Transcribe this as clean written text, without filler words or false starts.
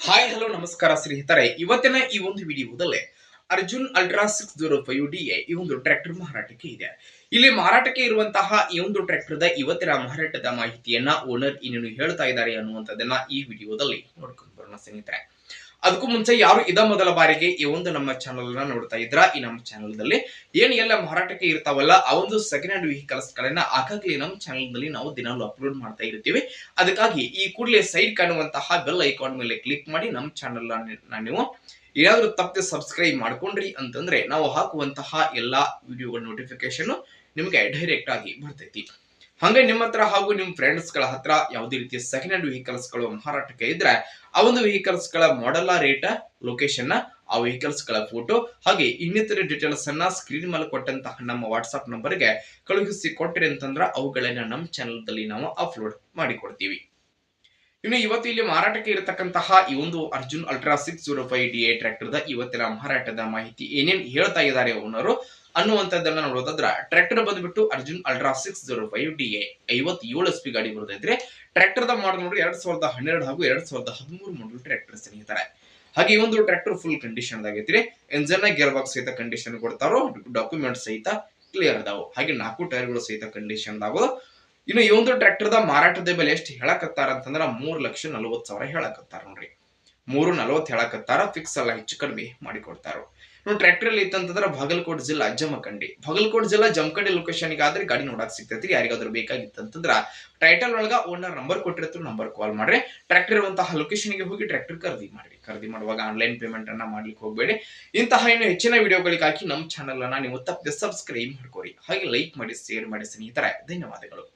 Hi hello ನಮಸ್ಕಾರ ಸ್ನೇಹಿತರೆ, ಇವತ್ತಿನ ಈ ಒಂದು ವಿಡಿಯೋದಲ್ಲಿ ಅರ್ಜುನ್ ಅಲ್ಟ್ರಾ 605DA ಈ ಒಂದು ಟ್ರ್ಯಾಕ್ಟರ್ ಮಾರಾಟಕ್ಕೆ ಇದೆ. ಇಲ್ಲಿ ಮಾರಾಟಕ್ಕೆ ಇರುವಂತಹ ಈ ಒಂದು ಟ್ರ್ಯಾಕ್ಟರ್ ಇವತ್ತಿನ ಮಾರಾಟದ ಮಾಹಿತಿಯನ್ನ ಓನರ್ ಇನ್ನೇನು ಹೇಳ್ತಾ ಇದ್ದಾರೆ ಅನ್ನುವಂಥದ್ದನ್ನ ಈ ವಿಡಿಯೋದಲ್ಲಿ ನೋಡ್ಕೊಂಡು ಬರೋಣ ಸ್ನೇಹಿತರೆ. ಅದಕ್ಕೂ ಮುಂಚೆ ಯಾರು ಇದ ಮೊದಲ ಬಾರಿಗೆ ಈ ಒಂದು ನಮ್ಮ ಚಾನಲ್ ನ ನೋಡ್ತಾ ಇದ್ರ, ಈ ನಮ್ಮ ಚಾನಲ್ ನಲ್ಲಿ ಏನ್ ಎಲ್ಲ ಮಾರಾಟಕ್ಕೆ ಇರ್ತಾವಲ್ಲ ಆ ಒಂದು ಸೆಕೆಂಡ್ ಹ್ಯಾಂಡ್ ವೆಹಿಕಲ್ಸ್ ಗಳನ್ನ ಆಗಾಗ್ಲೇ ನಮ್ಮ ಚಾನಲ್ ನಲ್ಲಿ ನಾವು ದಿನಾಲು ಅಪ್ಲೋಡ್ ಮಾಡ್ತಾ ಇರ್ತೀವಿ. ಅದಕ್ಕಾಗಿ ಈ ಕೂಡಲೇ ಸೈಡ್ ಕಾಣುವಂತಹ ಬೆಲ್ ಐಕಾನ್ ಮೇಲೆ ಕ್ಲಿಕ್ ಮಾಡಿ ನಮ್ಮ ಚಾನಲ್ ನೀವು ಏನಾದ್ರೂ ತಪ್ಪದೆ ಸಬ್ಸ್ಕ್ರೈಬ್ ಮಾಡ್ಕೊಂಡ್ರಿ ಅಂತಂದ್ರೆ ನಾವು ಹಾಕುವಂತಹ ಎಲ್ಲಾ ವಿಡಿಯೋಗಳ ನೋಟಿಫಿಕೇಶನ್ ನಿಮಗೆ ಡೈರೆಕ್ಟ್ ಆಗಿ ಬರ್ತೈತಿ. ಹಂಗೆ ನಿಮ್ಮ ಹತ್ರ ಹಾಗೂ ನಿಮ್ಮ ಫ್ರೆಂಡ್ಸ್ ಗಳ ಹತ್ರ ಯಾವುದೇ ರೀತಿಯ ಸೆಕೆಂಡ್ ಹ್ಯಾಂಡ್ ವೆಹಿಕಲ್ಸ್ ಗಳು ಮಾರಾಟಕ್ಕೆ ಇದ್ರೆ ಆ ಒಂದು ವೆಹಿಕಲ್ಸ್ ಗಳ ಮಾಡೆಲ್, ರೇಟ್, ಲೊಕೇಶನ್, ಆ ವೆಹಿಕಲ್ಸ್ ಗಳ ಫೋಟೋ ಹಾಗೆ ಇನ್ನಿತರ ಡೀಟೇಲ್ಸ್ ಅನ್ನ ಸ್ಕ್ರೀನ್ ಮೇಲೆ ಕೊಟ್ಟಂತಹ ನಮ್ಮ ವಾಟ್ಸ್ಆಪ್ ನಂಬರ್ಗೆ ಕಳುಹಿಸಿ ಕೊಟ್ಟಿರಿ ಅಂತಂದ್ರೆ ಅವುಗಳನ್ನ ನಮ್ಮ ಚಾನಲ್ ದಲ್ಲಿ ನಾವು ಅಪ್ಲೋಡ್ ಮಾಡಿಕೊಡ್ತೀವಿ. ಇನ್ನು ಇವತ್ತು ಇಲ್ಲಿ ಮಾರಾಟಕ್ಕೆ ಇರತಕ್ಕಂತಹ ಈ ಒಂದು ಅರ್ಜುನ್ ಅಲ್ಟ್ರಾ 605DA ಟ್ರ್ಯಾಕ್ಟರ್ ಇವತ್ತಿನ ಮಾರಾಟದ ಮಾಹಿತಿ ಏನೇನ್ ಹೇಳ್ತಾ ಇದ್ದಾರೆ ಓನರು ಅನ್ನುವಂಥದ್ದನ್ನ ನೋಡೋದಾದ್ರ, ಟ್ರ್ಯಾಕ್ಟರ್ ಬಂದ್ಬಿಟ್ಟು ಅರ್ಜುನ್ ಅಲ್ಟ್ರಾ 605DA 57 SP ಗಾಡಿ ಬರೋದೈತ್ರಿ. ಟ್ರ್ಯಾಕ್ಟರ್ ದ ಮಾಡಲ್ ನೋಡಿ 2012 ಹಾಗೂ 2013 ಮಾಡಲ್ ಟ್ರ್ಯಾಕ್ಟರ್ ಸ್ನೇಹಿತರೆ. ಹಾಗೆ ಈ ಒಂದು ಟ್ರ್ಯಾಕ್ಟರ್ ಫುಲ್ ಕಂಡೀಷನ್ ಆಗೈತ್ರಿ. ಎಂಜಿನ್ ಗೇರ್ ಬಾಕ್ಸ್ ಸಹಿತ ಕಂಡೀಷನ್ ಕೊಡ್ತಾರೋ, ಡಾಕ್ಯುಮೆಂಟ್ ಸಹಿತ ಕ್ಲಿಯರ್ ಅದಾವು. ಹಾಗೆ 4 ಟೈರ್ಗಳು ಸಹಿತ ಕಂಡೀಷನ್ ಅದಾವು. ಇನ್ನು ಈ ಒಂದು ಟ್ರ್ಯಾಕ್ಟರ್ ದ ಮಾರಾಟದ ಬೆಲೆ ಎಷ್ಟು ಹೇಳಕತ್ತಾರ ಅಂತಂದ್ರ 3,40,000 ಹೇಳಕತ್ತಾರ ನೋಡ್ರಿ. 3,40 ಹೇಳಕತ್ತಾರ, ಫಿಕ್ಸ್ ಅಲ್ಲ, ಹೆಚ್ಚು ಕಡಿಮೆ ಮಾಡಿಕೊಡ್ತಾರ. ಟ್ರ್ಯಾಕ್ಟರ್ ಅಲ್ಲಿ ಇತ್ತಂತಂದ್ರ ಬಾಗಲಕೋಟೆ ಜಿಲ್ಲಾ ಜಮಖಂಡಿ, ಜಮಖಂಡಿ ಲೊಕೇಶನ್ ಆದ್ರೆ ಗಾಡಿ ನೋಡಕ್ ಸಿಗ್ತೈತ್ರಿ. ಯಾರಿಗಾದ್ರೂ ಬೇಕಾಗಿತ್ತಂತಂದ್ರ ಟೈಟಲ್ ಒಳಗ ಓನರ್ ನಂಬರ್ ಕೊಟ್ಟಿರ್ತಾರೆ, ನಂಬರ್ ಕಾಲ್ ಮಾಡ್ರಿ. ಟ್ರ್ಯಾಕ್ಟರ್ ಇರುವಂತಹ ಲೊಕೇಶನ್ ಗೆ ಹೋಗಿ ಟ್ರ್ಯಾಕ್ಟರ್ ಖರೀದಿ ಮಾಡುವಾಗ ಆನ್ಲೈನ್ ಪೇಮೆಂಟ್ ಅನ್ನ ಮಾಡ್ಲಿಕ್ಕೆ ಹೋಗಬೇಡಿ. ಇಂತಹ ಇನ್ನು ಹೆಚ್ಚಿನ ವಿಡಿಯೋಗಳಿಗಾಗಿ ನಮ್ಮ ಚಾನಲ್ ಅನ್ನ ನೀವು ತಪ್ಪದೆ ಸಬ್ಸ್ಕ್ರೈಬ್ ಮಾಡ್ಕೋರಿ. ಹಾಗೆ ಲೈಕ್ ಮಾಡಿ, ಶೇರ್ ಮಾಡಿ ಸ್ನೇಹಿತರೆ. ಧನ್ಯವಾದಗಳು.